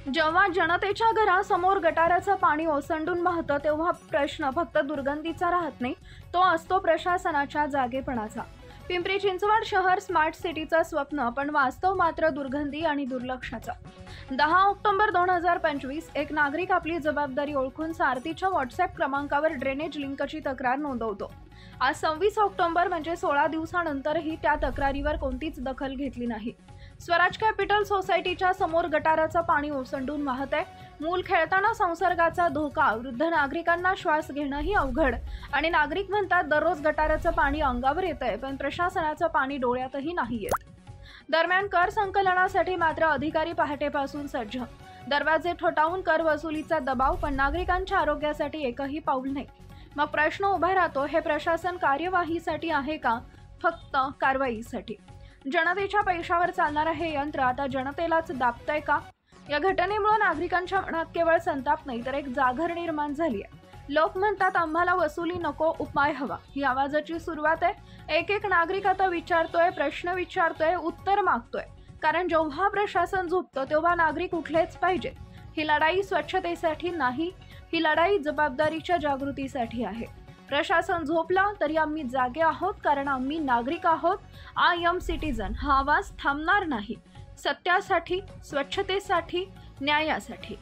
जेव्हा जनतेच्या घरासमोर गटाराचं पाणी ओसंडून वाहतं तेव्हा प्रश्न फक्त दुर्गंधीचा राहत नाही, तो असतो प्रशासनाच्या जागेपणाचा। पिंपरी चिंचवड शहर स्मार्ट सिटीचं स्वप्न, पण वास्तव मात्र दुर्गंधी आणि दुर्लक्षाचं। 10 ऑक्टोबर 2025 एक नागरिक आपली जबाबदारी ओळखून सारथीच्या व्हॉट्सअप क्रमांकावर ड्रेनेज लिंकची तक्रार नोंदवतो। आज 26 ऑक्टोबर म्हणजे 16 दिवसानंतरही त्या तक्रारीवर कोणतीच दखल घेतली नाही। स्वराज कॅपिटल सोसायटीच्या समोर गटाराचं पाणी ओसंडून वाहत आहे। मूल खेळताना संसर्गाचा धोका, वृद्ध नागरिकांना श्वास घेणंही अवघड आणि नागरिक म्हणतात दररोज गटाराचं पाणी अंगावर येतंय, पण प्रशासनाचं पाणी डोळ्यातही नाही येत। दरम्यान कर संकलनासाठी मात्र अधिकारी पहाटेपासून सज्ज। दरवाजे ठोठावून कर वसुलीचा दबाव, पण नागरिकांच्या आरोग्यासाठी एकही पाऊल नाही। मग प्रश्न उभा राहतो, हे प्रशासन कार्यवाहीसाठी आहे का फक्त कारवाईसाठी? जनतेच्या पैशावर चालणारं हे यंत्र आता जनतेलाच दाबतंय का? या घटनेमुळे नागरिकांच्या मनात केवळ संताप नाही तर एक जागर निर्माण झाली आहे। लोक म्हणतात आम्हाला वसुली नको, उपाय हवा। ही आवाजाची सुरुवात आहे। एक नागरिक आता विचारतोय, प्रश्न विचारतोय, उत्तर मागतोय। कारण जेव्हा प्रशासन झोपतं तेव्हा नागरिक उठलेच पाहिजे। ही लढाई स्वच्छतेसाठी नाही, ही लढाई जबाबदारीच्या जागृतीसाठी आहे। प्रशासन झोपला तरी आम्ही जागे आहोत, कारण आम्ही नागरिक आहोत। आय एम सिटीजन हा आवाज थांबणार नाही, सत्यासाठी, स्वच्छतेसाठी, न्यायासाठी।